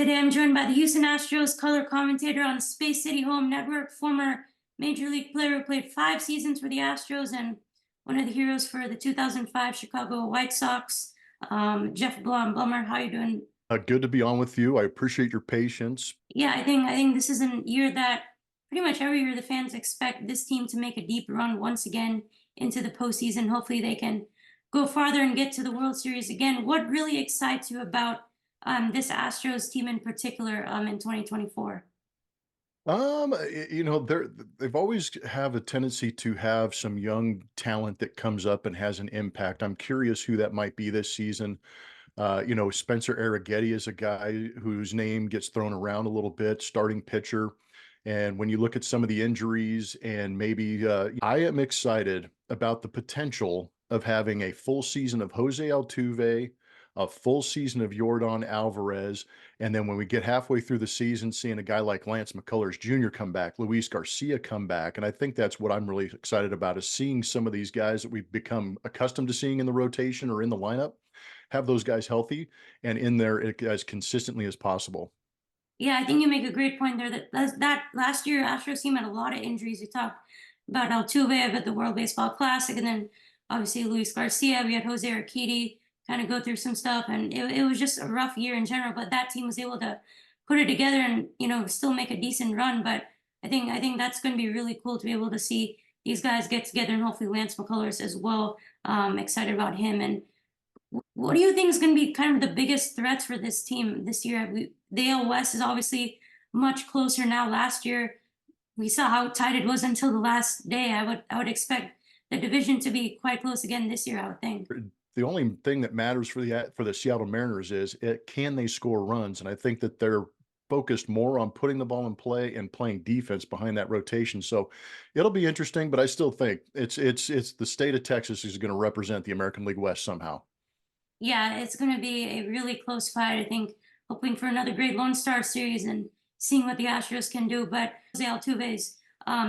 Today I'm joined by the Houston Astros color commentator on Space City Home Network, former Major League player who played 5 seasons for the Astros and one of the heroes for the 2005 Chicago White Sox, Geoff Blum. Blummer, how you doing? Good to be on with you. I appreciate your patience. Yeah, I think this is a year that pretty much every year the fans expect this team to make a deep run once again into the postseason. Hopefully they can go farther and get to the World Series again. What really excites you about this Astros team in particular in 2024? They've always have a tendency to have some young talent that comes up and has an impact. I'm curious who that might be this season. Spencer Arrighetti is a guy whose name gets thrown around a little bit, starting pitcher. And when you look at some of the injuries and maybe I am excited about the potential of having a full season of Jose Altuve, a full season of Yordan Alvarez, and then when we get halfway through the season, seeing a guy like Lance McCullers Jr. come back, Luis Garcia come back. And I think that's what I'm really excited about, is seeing some of these guys that we've become accustomed to seeing in the rotation or in the lineup, have those guys healthy and in there as consistently as possible. Yeah, I think you make a great point there. That last year Astros team had a lot of injuries. We talked about Altuve, about the World Baseball Classic, and then obviously Luis Garcia. We had Jose Urquidy kind of go through some stuff, and it was just a rough year in general. But that team was able to put it together and still make a decent run. But I think that's going to be really cool to be able to see these guys get together, and hopefully Lance McCullers as well. Excited about him. And what do you think is going to be kind of the biggest threats for this team this year? The AL West is obviously much closer now. Last year, we saw how tight it was until the last day. I would expect the division to be quite close again this year, I would think. The only thing that matters for the Seattle Mariners is can they score runs, and I think that they're focused more on putting the ball in play and playing defense behind that rotation. So it'll be interesting, but I still think it's the state of Texas is going to represent the American League West somehow. Yeah, it's going to be a really close fight. I think hoping for another great Lone Star series and seeing what the Astros can do. But Jose Altuve's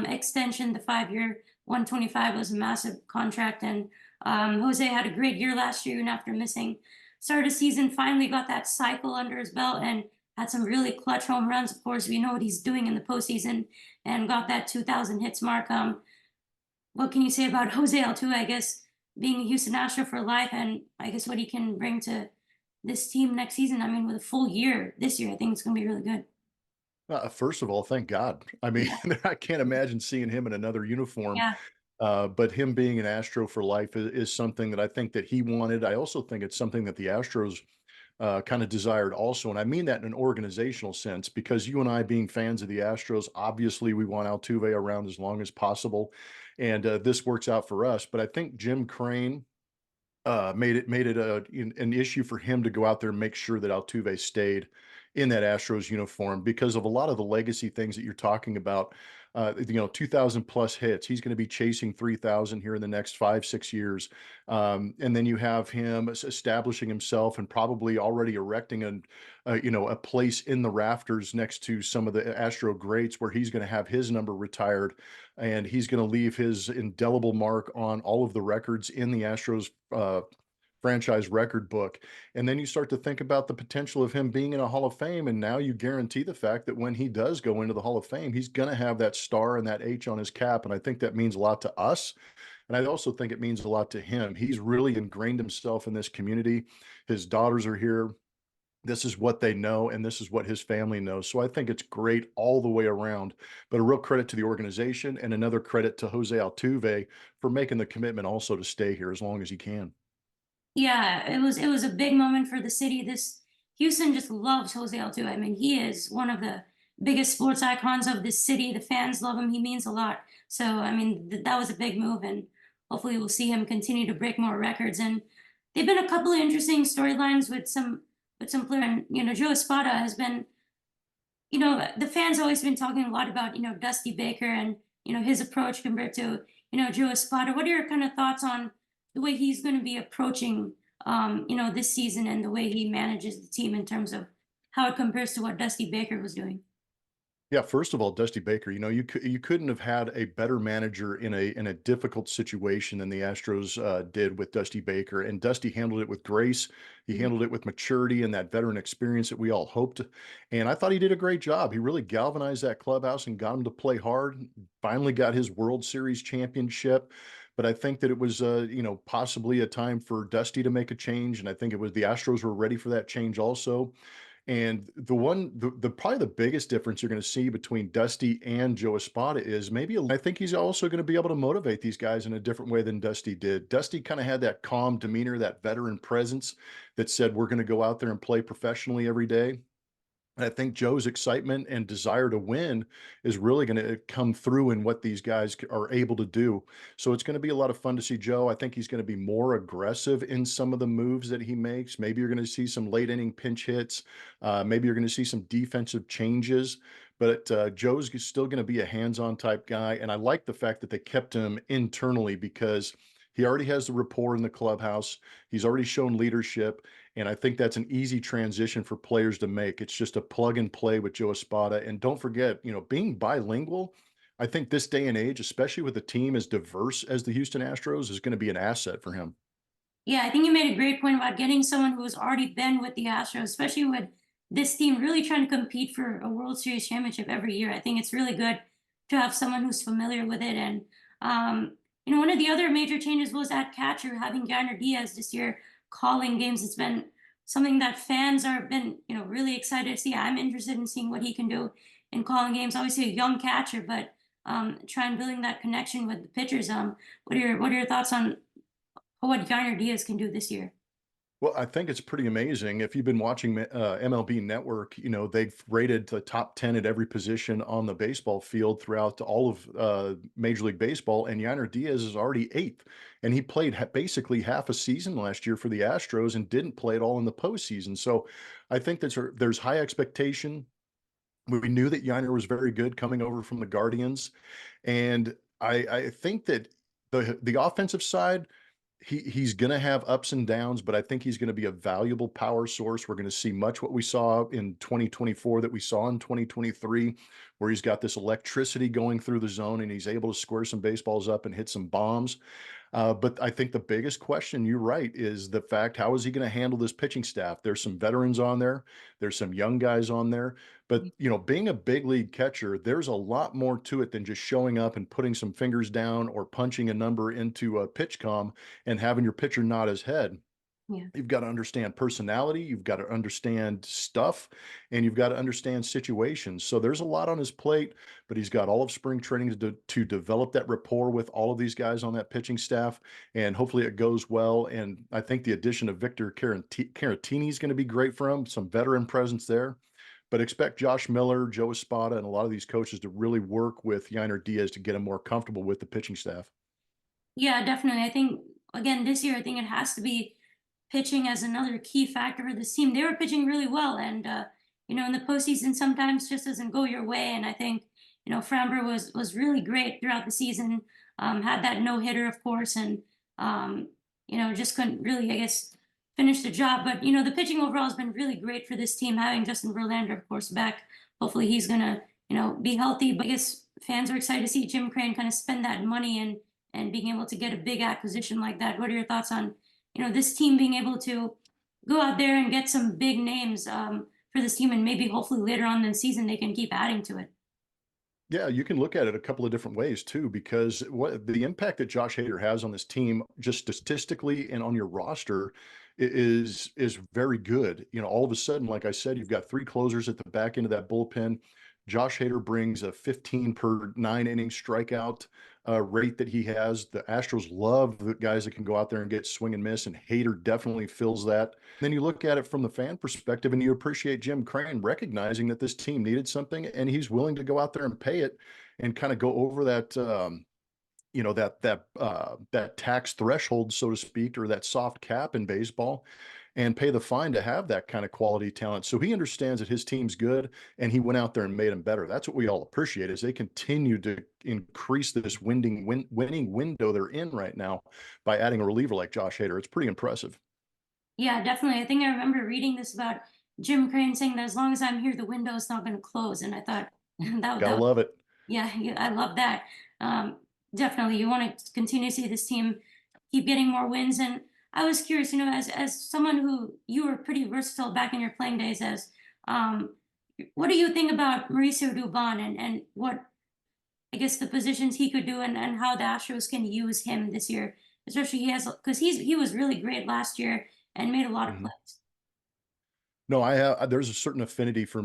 extension, the 5 year, 125 was a massive contract, and Jose had a great year last year, and after missing start of season, finally got that cycle under his belt and had some really clutch home runs. Of course, we know what he's doing in the postseason, and got that 2,000 hits mark. What can you say about Jose Altuve? I guess being a Houston Astro for life, and I guess what he can bring to this team next season. I mean, with a full year this year, I think it's going to be really good. First of all, thank God. I mean, Yeah, I can't imagine seeing him in another uniform. yeah, But him being an Astro for life is something that I think that he wanted. I also think it's something that the Astros kind of desired also. And I mean that in an organizational sense, because you and I, being fans of the Astros, obviously we want Altuve around as long as possible. And this works out for us. But I think Jim Crane made it an issue for him to go out there and make sure that Altuve stayed in that Astros uniform because of a lot of the legacy things that you're talking about. 2,000 plus hits. He's going to be chasing 3,000 here in the next 5, 6 years. And then you have him establishing himself and probably already erecting a place in the rafters next to some of the Astro greats where he's going to have his number retired, and he's going to leave his indelible mark on all of the records in the Astros franchise record book. And then you start to think about the potential of him being in a Hall of Fame. And now you guarantee the fact that when he does go into the Hall of Fame, he's going to have that star and that H on his cap. And I think that means a lot to us. And I also think it means a lot to him. He's really ingrained himself in this community. His daughters are here. This is what they know, and this is what his family knows. So I think it's great all the way around. But a real credit to the organization and another credit to Jose Altuve for making the commitment also to stay here as long as he can. yeah. It was a big moment for the city. This Houston just loves Jose Altuve. I mean, he is one of the biggest sports icons of this city. The fans love him. He means a lot. So I mean, that was a big move, and hopefully we'll see him continue to break more records. And there've been a couple of interesting storylines with some player, and Joe Espada has been, the fans always been talking a lot about, Dusty Baker and, his approach compared to, Joe Espada. What are your kind of thoughts on the way he's going to be approaching, this season and the way he manages the team in terms of how it compares to what Dusty Baker was doing? Yeah, first of all, Dusty Baker, you couldn't have had a better manager in a difficult situation than the Astros did with Dusty Baker. And Dusty handled it with grace. He Mhm. handled it with maturity and that veteran experience that we all hoped. And I thought he did a great job. He really galvanized that clubhouse and got him to play hard. Finally got his World Series championship. But I think that it was, possibly a time for Dusty to make a change. And I think it was the Astros were ready for that change also. And the probably the biggest difference you're going to see between Dusty and Joe Espada is maybe I think he's also going to be able to motivate these guys in a different way than Dusty did. Dusty kind of had that calm demeanor, that veteran presence that said, we're going to go out there and play professionally every day. And I think Joe's excitement and desire to win is really going to come through in what these guys are able to do. So it's going to be a lot of fun to see Joe. I think he's going to be more aggressive in some of the moves that he makes. Maybe you're going to see some late inning pinch hits. Maybe you're going to see some defensive changes. But Joe's still going to be a hands-on type guy. And I like the fact that they kept him internally because he already has the rapport in the clubhouse. He's already shown leadership. And I think that's an easy transition for players to make. It's just a plug and play with Joe Espada. And don't forget, being bilingual, I think this day and age, especially with a team as diverse as the Houston Astros, is going to be an asset for him. Yeah, I think you made a great point about getting someone who's already been with the Astros, especially with this team really trying to compete for a World Series championship every year. I think it's really good to have someone who's familiar with it. And one of the other major changes was at catcher having Garner Diaz this year calling games. It's been something that fans are been really excited to see. I'm interested in seeing what he can do in calling games. Obviously, a young catcher, but trying building that connection with the pitchers. What are your thoughts on what Garner Diaz can do this year? Well, I think it's pretty amazing. If you've been watching MLB Network, they've rated the top 10 at every position on the baseball field throughout all of Major League Baseball, and Yainer Diaz is already eighth. And he played basically half a season last year for the Astros and didn't play at all in the postseason. So I think there's high expectation. We knew that Yainer was very good coming over from the Guardians. And I think that the offensive side, he's going to have ups and downs, but I think he's going to be a valuable power source. We're going to see much what we saw in 2024 that we saw in 2023, where he's got this electricity going through the zone and he's able to square some baseballs up and hit some bombs. But I think the biggest question, you're right, is the fact, how is he going to handle this pitching staff? There's some veterans on there. There's some young guys on there. But, being a big league catcher, there's a lot more to it than just showing up and putting some fingers down or punching a number into a pitch com and having your pitcher nod his head. Yeah. You've got to understand personality, you've got to understand stuff, and you've got to understand situations. So there's a lot on his plate, but he's got all of spring training to develop that rapport with all of these guys on that pitching staff, and hopefully it goes well. And I think the addition of Victor Caratini is going to be great for him, some veteran presence there. But expect Josh Miller, Joe Espada, and a lot of these coaches to really work with Yainer Diaz to get him more comfortable with the pitching staff. Yeah, definitely. I think again this year, I think it has to be pitching as another key factor for this team. They were pitching really well, and in the postseason sometimes just doesn't go your way. And I think Framber was really great throughout the season. Had that no hitter, of course, and just couldn't really, I guess, finish the job. But the pitching overall has been really great for this team. Having Justin Verlander, of course, back. Hopefully, he's gonna be healthy. But I guess fans are excited to see Jim Crane kind of spend that money and being able to get a big acquisition like that. What are your thoughts on this team being able to go out there and get some big names for this team, and maybe hopefully later on in the season they can keep adding to it? Yeah, you can look at it a couple of different ways too, because what the impact that Josh Hader has on this team, just statistically and on your roster, is very good. All of a sudden, like I said, you've got three closers at the back end of that bullpen. Josh Hader brings a 15 per 9 inning strikeout rate that he has. The Astros love the guys that can go out there and get swing and miss, and Hader definitely fills that. Then you look at it from the fan perspective, and you appreciate Jim Crane recognizing that this team needed something, and he's willing to go out there and pay it, and kind of go over that. That tax threshold, so to speak, or that soft cap in baseball, and pay the fine to have that kind of quality talent. So he understands that his team's good, and he went out there and made them better. That's what we all appreciate, is they continue to increase this winning window they're in right now by adding a reliever like Josh Hader. It's pretty impressive. Yeah, definitely. I think I remember reading this about Jim Crane saying that as long as I'm here, the window's not going to close. And I thought Gotta that love it. yeah, yeah, I love that. Um, Definitely, you want to continue to see this team keep getting more wins. And I was curious, as someone who you were pretty versatile back in your playing days, as um, what do you think about Mauricio Dubon and what I guess the positions he could do and how the Astros can use him this year, especially he has because he was really great last year and made a lot of Mhm. plays. No, there's a certain affinity for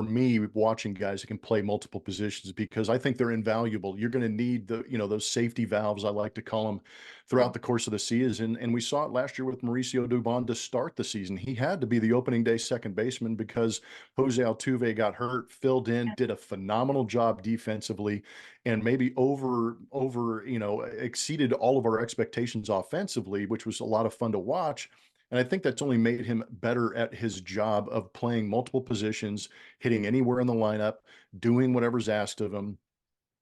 me watching guys who can play multiple positions because I think they're invaluable. You're going to need those safety valves, I like to call them, throughout the course of the season. And we saw it last year with Mauricio Dubon to start the season. He had to be the opening day second baseman because Jose Altuve got hurt, filled in, did a phenomenal job defensively, and maybe exceeded all of our expectations offensively, which was a lot of fun to watch. And I think that's only made him better at his job of playing multiple positions, hitting anywhere in the lineup, doing whatever's asked of him.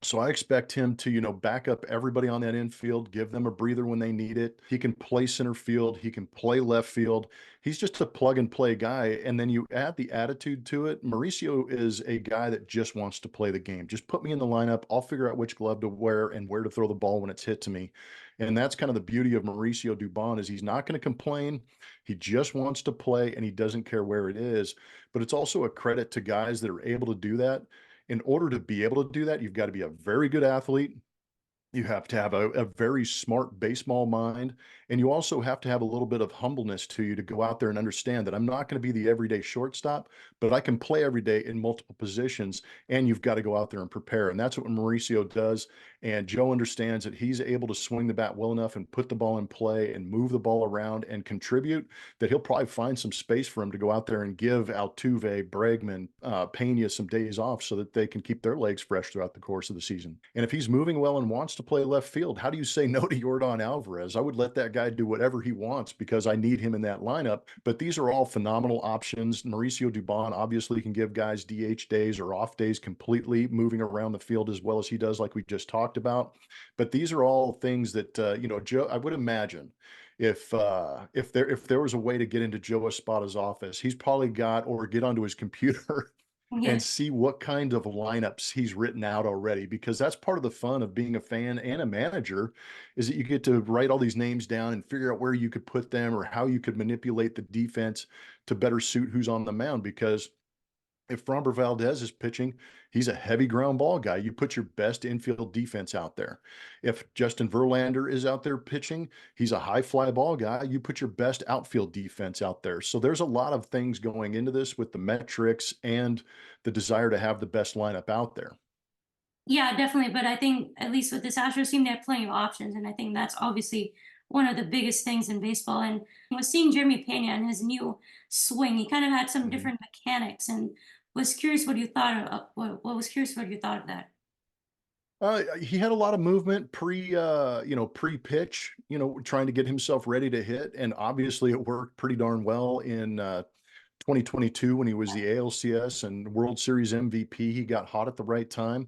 So I expect him to, back up everybody on that infield, give them a breather when they need it. He can play center field, he can play left field. He's just a plug and play guy. And then you add the attitude to it. Mauricio is a guy that just wants to play the game. Just put me in the lineup. I'll figure out which glove to wear and where to throw the ball when it's hit to me. And that's kind of the beauty of Mauricio Dubon is he's not going to complain. He just wants to play and he doesn't care where it is. But it's also a credit to guys that are able to do that. In order to be able to do that, you've got to be a very good athlete. You have to have a very smart baseball mind. And you also have to have a little bit of humbleness to you to go out there and understand that I'm not going to be the everyday shortstop, but I can play every day in multiple positions. And you've got to go out there and prepare. And that's what Mauricio does. And Joe understands that he's able to swing the bat well enough and put the ball in play and move the ball around and contribute that he'll probably find some space for him to go out there and give Altuve, Bregman, Pena some days off so that they can keep their legs fresh throughout the course of the season. And if he's moving well and wants to play left field, how do you say no to Yordan Alvarez? I would let that guy do whatever he wants because I need him in that lineup. But these are all phenomenal options. Mauricio Dubon obviously can give guys DH days or off days completely, moving around the field as well as he does, like we just talked about. But these are all things that Joe. I would imagine if there was a way to get into Joe Espada's office, he's probably got or get onto his computer and Yes. see what kind of lineups he's written out already, because that's part of the fun of being a fan and a manager is that you get to write all these names down and figure out where you could put them or how you could manipulate the defense to better suit who's on the mound. Because if Framber Valdez is pitching, he's a heavy ground ball guy. You put your best infield defense out there. If Justin Verlander is out there pitching, he's a high fly ball guy. You put your best outfield defense out there. So there's a lot of things going into this with the metrics and the desire to have the best lineup out there. Yeah, definitely. But I think at least with this Astros team, they have plenty of options, and I think that's obviously one of the biggest things in baseball. And was seeing Jeremy Pena and his new swing, he kind of had some Mhm. different mechanics, and was curious what you thought of what was curious what you thought of that. He had a lot of movement pre-pitch, trying to get himself ready to hit, and obviously it worked pretty darn well in 2022 when he was the ALCS and World Series MVP. He got hot at the right time.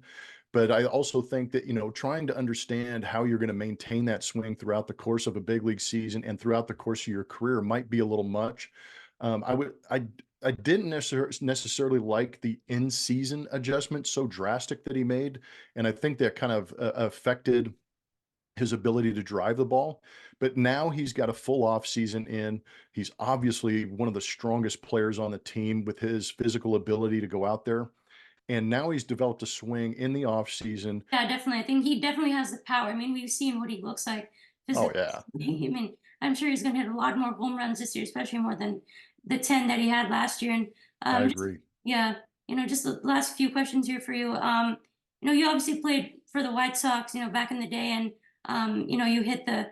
But I also think that, trying to understand how you're going to maintain that swing throughout the course of a big league season and throughout the course of your career might be a little much. I didn't necessarily like the in-season adjustment so drastic that he made, and I think that kind of affected his ability to drive the ball. But now he's got a full off season in. He's obviously one of the strongest players on the team with his physical ability to go out there. And now he's developed a swing in the off season. Yeah, definitely. I think he definitely has the power. I mean, we've seen what he looks like Oh physically. yeah, I mean, I'm sure he's going to hit a lot more home runs this year, especially more than the 10 that he had last year. And I just, agree. yeah, just the last few questions here for you. You obviously played for the White Sox, back in the day, and you hit the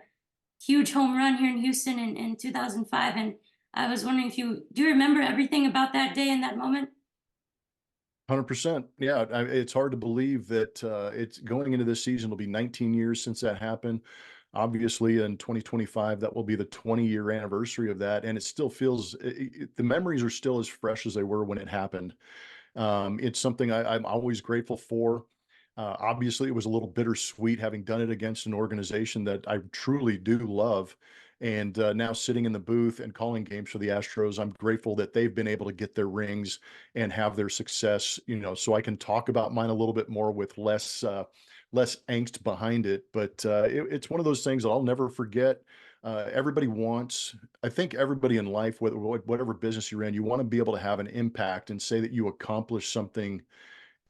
huge home run here in Houston in 2005. And I was wondering if you do you remember everything about that day and that moment? 100%. Yeah, it's hard to believe that it's going into this season. It'll be 19 years since that happened. Obviously, in 2025, that will be the 20-year anniversary of that, and it still feels the memories are still as fresh as they were when it happened. It's something I'm always grateful for. Obviously, it was a little bittersweet having done it against an organization that I truly do love. and now sitting in the booth and calling games for the Astros. I'm grateful that they've been able to get their rings and have their success, so I can talk about mine a little bit more with less angst behind it. But it's one of those things that I'll never forget. Everybody wants, I think everybody in life, whatever business you're in, you want to be able to have an impact and say that you accomplished something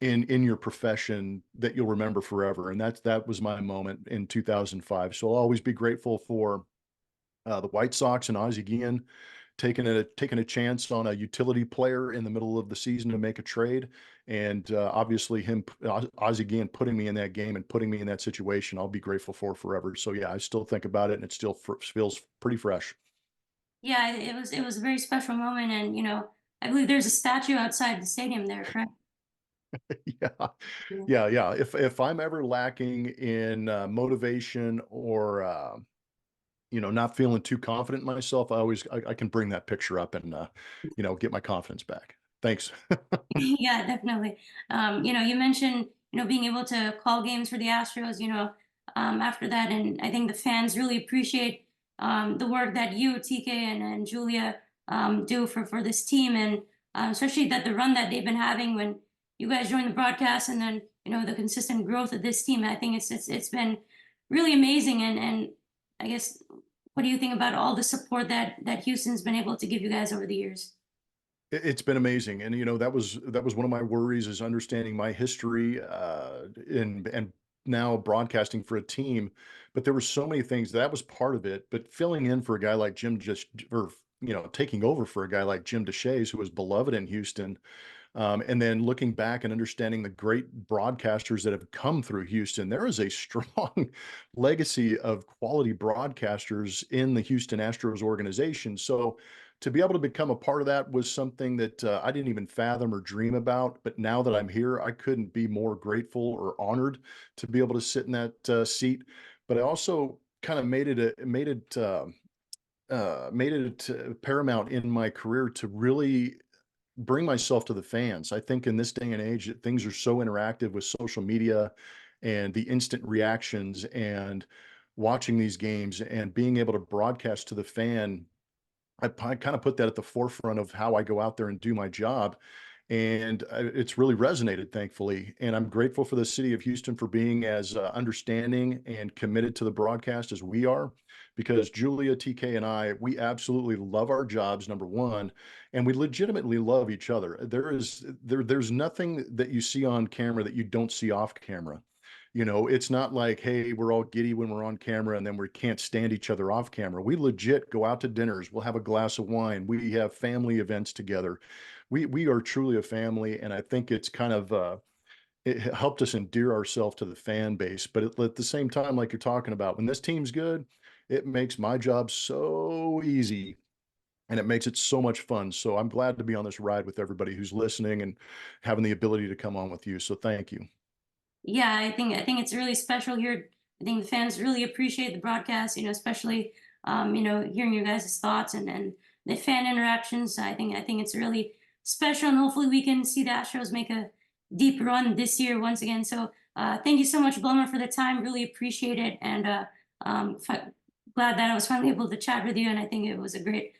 in your profession that you'll remember forever. And that was my moment in 2005. So I'll always be grateful for the White Sox and Ozzie Guillen taking a chance on a utility player in the middle of the season to make a trade, and obviously Ozzie Guillen putting me in that game and putting me in that situation. I'll be grateful for forever. So yeah, I still think about it, and it still feels pretty fresh. Yeah, it was a very special moment, and I believe there's a statue outside the stadium there, correct? Yeah, Yeah. yeah. If I'm ever lacking in motivation or not feeling too confident in myself, I can bring that picture up and get my confidence back. Thanks. Yeah, definitely. You mentioned, being able to call games for the Astros, after that. And I think the fans really appreciate the work that you, TK, and Julia do for this team. And especially that the run that they've been having when you guys joined the broadcast, and then, the consistent growth of this team. I think it's been really amazing. And I guess, what do you think about all the support that Houston's been able to give you guys over the years? It's been amazing, and that was one of my worries, is understanding my history and now broadcasting for a team. But there were so many things that was part of it. But filling in for a guy like Jim, just or taking over for a guy like Jim DeShays, who was beloved in Houston, and then looking back and understanding the great broadcasters that have come through Houston, there is a strong legacy of quality broadcasters in the Houston Astros organization. So to be able to become a part of that was something that I didn't even fathom or dream about. But now that I'm here, I couldn't be more grateful or honored to be able to sit in that seat. But I also kind of made it paramount in my career to really bring myself to the fans. I think in this day and age that things are so interactive with social media and the instant reactions and watching these games and being able to broadcast to the fan. I kind of put that at the forefront of how I go out there and do my job. And it's really resonated, thankfully. And I'm grateful for the city of Houston for being as understanding and committed to the broadcast as we are, because Julia, TK, and I, we absolutely love our jobs, number one, and we legitimately love each other. There's nothing that you see on camera that you don't see off camera. It's not like, hey, we're all giddy when we're on camera and then we can't stand each other off camera. We legit go out to dinners. We'll have a glass of wine. We have family events together. We are truly a family, and I think it's kind of it helped us endear ourselves to the fan base. But at the same time, like you're talking about, when this team's good, it makes my job so easy and it makes it so much fun. So I'm glad to be on this ride with everybody who's listening and having the ability to come on with you. So thank you. Yeah, I think it's really special here. I think the fans really appreciate the broadcast, especially hearing your guys' thoughts and the fan interactions. I think it's really special, and hopefully we can see the Astros make a deep run this year once again. So thank you so much, Blummer, for the time. Really appreciate it, and glad that I was finally able to chat with you. And I think it was a great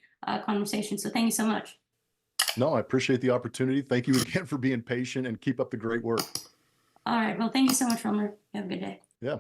conversation. So thank you so much. No, I appreciate the opportunity. Thank you again for being patient, and keep up the great work. All right. Well, thank you so much, Blummer. Have a good day. Yeah.